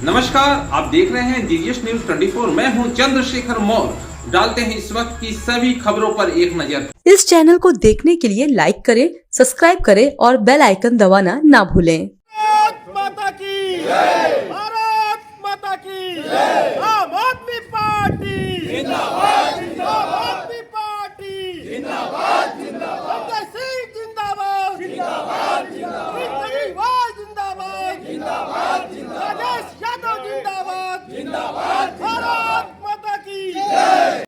नमस्कार, आप देख रहे हैं जीजीएस न्यूज 24। मैं हूं चंद्रशेखर मौर्य। डालते हैं इस वक्त की सभी खबरों पर एक नजर। इस चैनल को देखने के लिए लाइक करें, सब्सक्राइब करें और बेल आइकन दबाना ना भूलें। भारत माता की जय। भारत माता की जय। आम आदमी पार्टी जिंदाबाद जिंदाबाद। आम आदमी पार्टी जिंदाबाद जिंदाबाद। संजय सिंह जिंदाबाद जिंदाबाद जिंदाबाद। केजरीवाल जिंदाबाद जिंदाबाद जिंदाबाद। राजेश यादव जिंदाबाद जिंदाबाद। भारत माता की जय।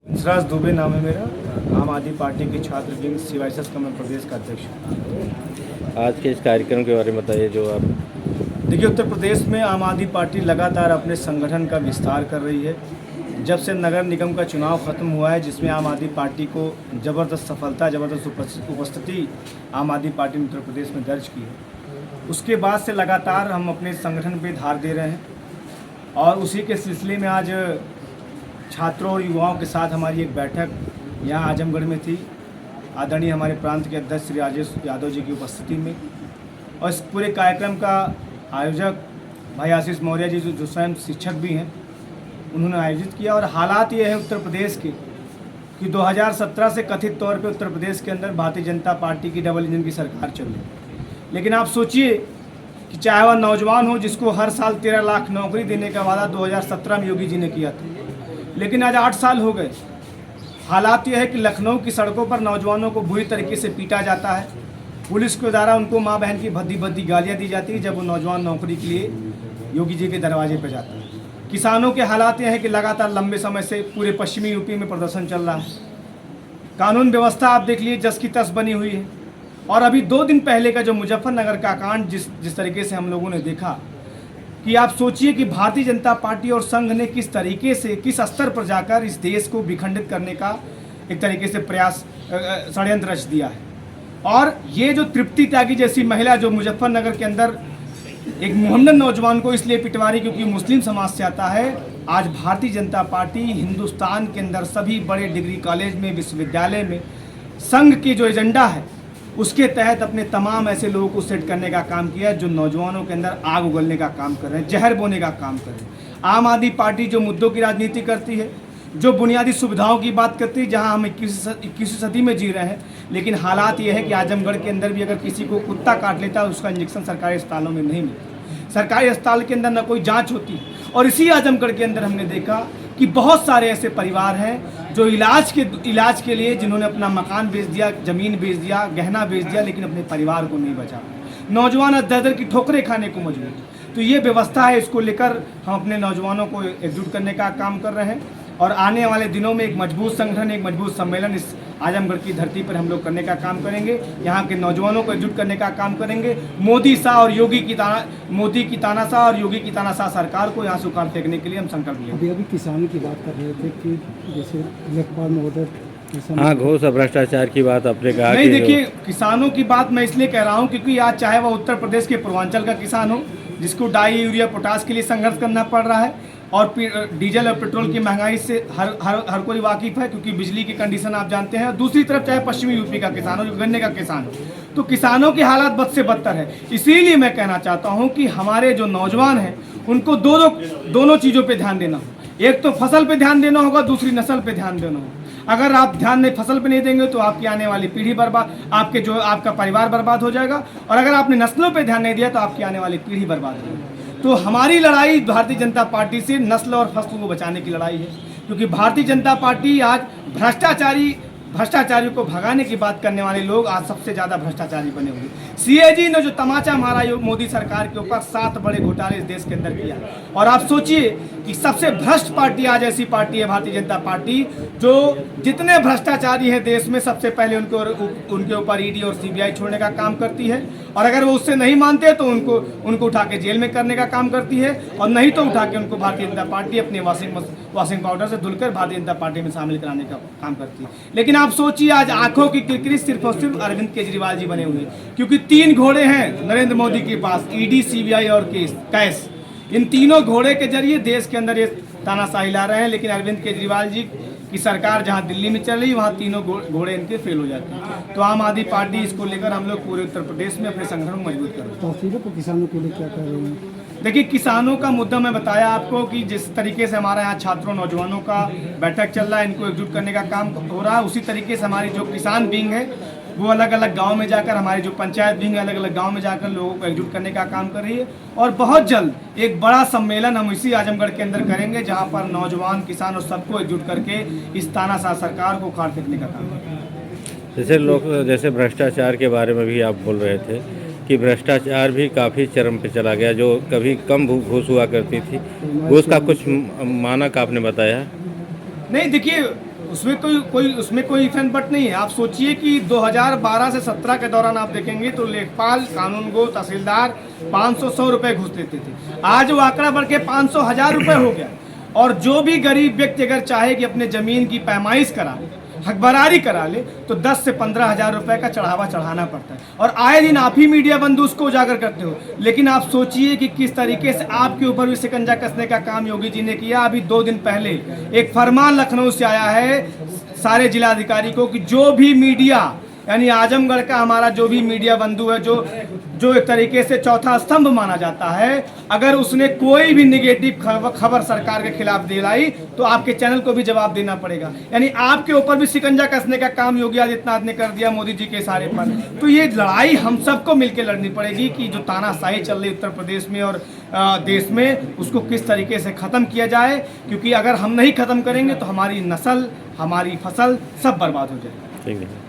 हंसराज दुबे नाम है मेरा। आम आदमी पार्टी के छात्र विंग सीवाईएसएस का मैं प्रदेश का अध्यक्ष हूँ। आज के इस कार्यक्रम के बारे में बताइए। जो आप देखिए, उत्तर प्रदेश में आम आदमी पार्टी लगातार अपने संगठन का विस्तार कर रही है। जब से नगर निगम का चुनाव खत्म हुआ है, जिसमें आम आदमी पार्टी को ज़बरदस्त सफलता, ज़बरदस्त उपस्थिति आम आदमी पार्टी ने उत्तर प्रदेश में दर्ज की है, उसके बाद से लगातार हम अपने संगठन पे धार दे रहे हैं। और उसी के सिलसिले में आज छात्रों और युवाओं के साथ हमारी एक बैठक यहाँ आजमगढ़ में थी, आदरणीय हमारे प्रांत के अध्यक्ष श्री राजेश यादव जी की उपस्थिति में। और इस पूरे कार्यक्रम का आयोजक भाई आशीष मौर्य जी, जो स्वयं शिक्षक भी हैं, उन्होंने आयोजित किया। और हालात ये है उत्तर प्रदेश के कि 2017 से कथित तौर पे उत्तर प्रदेश के अंदर भारतीय जनता पार्टी की डबल इंजन की सरकार चल रही है। लेकिन आप सोचिए कि चाहे वह नौजवान हो, जिसको हर साल 13 लाख नौकरी देने का वादा 2017 में योगी जी ने किया था, लेकिन आज 8 साल हो गए। हालात ये है कि लखनऊ की सड़कों पर नौजवानों को बुरी तरीके से पीटा जाता है। पुलिस के द्वारा उनको माँ बहन की भद्दी भद्दी गालियाँ दी जाती है जब वो नौजवान नौकरी के लिए योगी जी के दरवाजे पर जाते हैं। किसानों के हालात ये हैं कि लगातार लंबे समय से पूरे पश्चिमी यूपी में प्रदर्शन चल रहा है। कानून व्यवस्था आप देख लीजिए, जस की तस बनी हुई है। और अभी 2 दिन पहले का जो मुजफ्फरनगर का कांड जिस तरीके से हम लोगों ने देखा, कि आप सोचिए कि भारतीय जनता पार्टी और संघ ने किस तरीके से, किस स्तर पर जाकर इस देश को विखंडित करने का एक तरीके से प्रयास, षड्यंत्र रच दिया है। और ये जो तृप्ति त्यागी जैसी महिला जो मुजफ्फरनगर के अंदर एक मोहम्मदन नौजवान को इसलिए पिटवा रही क्योंकि मुस्लिम समाज से आता है, आज भारतीय जनता पार्टी हिंदुस्तान के अंदर सभी बड़े डिग्री कॉलेज में, विश्वविद्यालय में संघ की जो एजेंडा है उसके तहत अपने तमाम ऐसे लोगों को सेट करने का काम किया है जो नौजवानों के अंदर आग उगलने का काम कर रहे हैं, जहर बोने का काम कर रहे हैं। आम आदमी पार्टी जो मुद्दों की राजनीति करती है, जो बुनियादी सुविधाओं की बात करती है, जहां हम 21वीं सदी में जी रहे हैं, लेकिन हालात ये है कि आजमगढ़ के अंदर भी अगर किसी को कुत्ता काट लेता है उसका इंजेक्शन सरकारी अस्पतालों में नहीं मिलता। सरकारी अस्पताल के अंदर न कोई जाँच होती। और इसी आजमगढ़ के अंदर हमने देखा कि बहुत सारे ऐसे परिवार हैं जो इलाज के लिए जिन्होंने अपना मकान बेच दिया, ज़मीन बेच दिया, गहना बेच दिया, लेकिन अपने परिवार को नहीं बचा। नौजवान दर की ठोकरें खाने को मजबूर। तो ये व्यवस्था है, इसको लेकर हम अपने नौजवानों को एकजुट करने का काम कर रहे हैं। और आने वाले दिनों में एक मजबूत संगठन, एक मजबूत सम्मेलन इस आजमगढ़ की धरती पर हम लोग करने का काम करेंगे। यहाँ के नौजवानों को एकजुट करने का काम करेंगे। मोदी की तानाशाह और योगी की तानाशाह सरकार को यहाँ से उखाड़ फेंकने के लिए हम संकल्प लेंगे। अभी किसानों की बात कर रहे थे कि जैसे लेखपाल महोदय, हाँ, घोष भ्रष्टाचार की बात आपने कहा। नहीं, देखिए, किसानों की बात मैं इसलिए कह रहा हूँ क्योंकि आज चाहे वह उत्तर प्रदेश के पूर्वांचल का किसान हो, जिसको डाई, यूरिया, पोटास के लिए संघर्ष करना पड़ रहा है, और डीजल और पेट्रोल की महंगाई से हर कोई वाकिफ है क्योंकि बिजली की कंडीशन आप जानते हैं। दूसरी तरफ चाहे पश्चिमी यूपी का किसान हो, जो गन्ने का किसान हो, तो किसानों के हालात बद से बदतर है। इसीलिए मैं कहना चाहता हूं कि हमारे जो नौजवान हैं उनको दोनों चीज़ों पे ध्यान देना हो। एक तो फसल पे ध्यान देना होगा, दूसरी नस्ल पे ध्यान देना होगा। अगर आप ध्यान नहीं, फसल पे नहीं देंगे तो आपकी आने वाली पीढ़ी बर्बाद, आपका परिवार बर्बाद हो जाएगा। और अगर आपने नस्लों पे ध्यान नहीं दिया तो आपकी आने वाली पीढ़ी बर्बाद हो जाएगी। तो हमारी लड़ाई भारतीय जनता पार्टी से नस्ल और फसल को बचाने की लड़ाई है, क्योंकि भारतीय जनता पार्टी आज भ्रष्टाचारी भ्रष्टाचारियों को भगाने की बात करने वाले लोग आज सबसे ज़्यादा भ्रष्टाचारी बने हुए। सीएजी ने जो तमाचा मारा मोदी सरकार के ऊपर, 7 बड़े घोटाले इस देश के अंदर किया। और आप सोचिए कि सबसे भ्रष्ट पार्टी आज ऐसी पार्टी है भारतीय जनता पार्टी, जो जितने भ्रष्टाचारी हैं देश में सबसे पहले उनके ऊपर ईडी और सीबीआई छोड़ने का काम करती है, और अगर वो उससे नहीं मानते तो उनको उठा के जेल में करने का काम करती है, और नहीं तो उठा के उनको भारतीय जनता पार्टी अपने वॉशिंग पाउडर से धुलकर भारतीय जनता पार्टी में शामिल कराने का काम करती है। लेकिन आप सोचिए आज आंखों की किरकिरी सिर्फ और सिर्फ अरविंद केजरीवाल जी बने हुए, क्योंकि 3 घोड़े हैं नरेंद्र मोदी के पास, ईडी, सीबीआई और कैश। इन तीनों घोड़े के जरिए देश के अंदर ये तानाशाही ला रहे हैं। लेकिन अरविंद केजरीवाल जी की सरकार जहां दिल्ली में चल रही, वहां तीनों घोड़े इनके फेल हो जाते हैं। तो आम आदमी पार्टी इसको लेकर हम लोग पूरे उत्तर प्रदेश में अपने संगठन को मजबूत कर रहे हैं। तहसीलों को किसानों के लिए क्या कर रहे हैं? देखिए, किसानों का मुद्दा मैं बताया आपको कि जिस तरीके से हमारे यहाँ छात्रों नौजवानों का बैठक चल रहा है, इनको एकजुट करने का काम हो रहा है, उसी तरीके से हमारी जो किसान विंग है वो अलग अलग गांव में जाकर, हमारी जो पंचायत विंग अलग अलग गांव में जाकर लोगों को एकजुट करने का काम कर रही है। और बहुत जल्द एक बड़ा सम्मेलन हम इसी आजमगढ़ के अंदर करेंगे, जहां पर नौजवान, किसान और सबको एकजुट करके इस तानाशाह सरकार को उखाड़ फेंकने का काम करेंगे। जैसे भ्रष्टाचार के बारे में भी आप बोल रहे थे कि भ्रष्टाचार भी काफ़ी चरम पे चला गया, जो कभी कम घूस हुआ करती थी, घूस का कुछ मानक आपने बताया? नहीं, देखिए उसमें कोई इफेंट बट नहीं है। आप सोचिए कि 2012 से 17 के दौरान आप देखेंगे तो लेखपाल, कानूनगो, तहसीलदार 500-100 रुपए घूस लेते थे। आज वो आंकड़ा बढ़ के 500-1000 रुपए हो गया। और जो भी गरीब व्यक्ति अगर चाहे कि अपने जमीन की पैमाइश करा ले, हकबरारी करा ले, तो 10 से 15,000 रुपए का चढ़ावा चढ़ाना पड़ता है। और आए दिन आप ही मीडिया बंधु उसको उजागर करते हो। लेकिन आप सोचिए कि किस तरीके से आपके ऊपर भी शिकंजा कसने का काम योगी जी ने किया। अभी 2 दिन पहले एक फरमान लखनऊ से आया है सारे जिलाधिकारी को कि जो भी मीडिया, यानी आजमगढ़ का हमारा जो भी मीडिया बंधु है, जो एक तरीके से चौथा स्तंभ माना जाता है, अगर उसने कोई भी निगेटिव खबर सरकार के खिलाफ दिलाई तो आपके चैनल को भी जवाब देना पड़ेगा। यानी आपके ऊपर भी शिकंजा कसने का काम योगी आदित्यनाथ ने कर दिया मोदी जी के इशारे पर। तो ये लड़ाई हम सबको मिलकर लड़नी पड़ेगी कि जो तानाशाही चल रही उत्तर प्रदेश में और देश में, उसको किस तरीके से ख़त्म किया जाए। क्योंकि अगर हम नहीं ख़त्म करेंगे तो हमारी नस्ल, हमारी फसल सब बर्बाद हो जाएगी। ठीक है।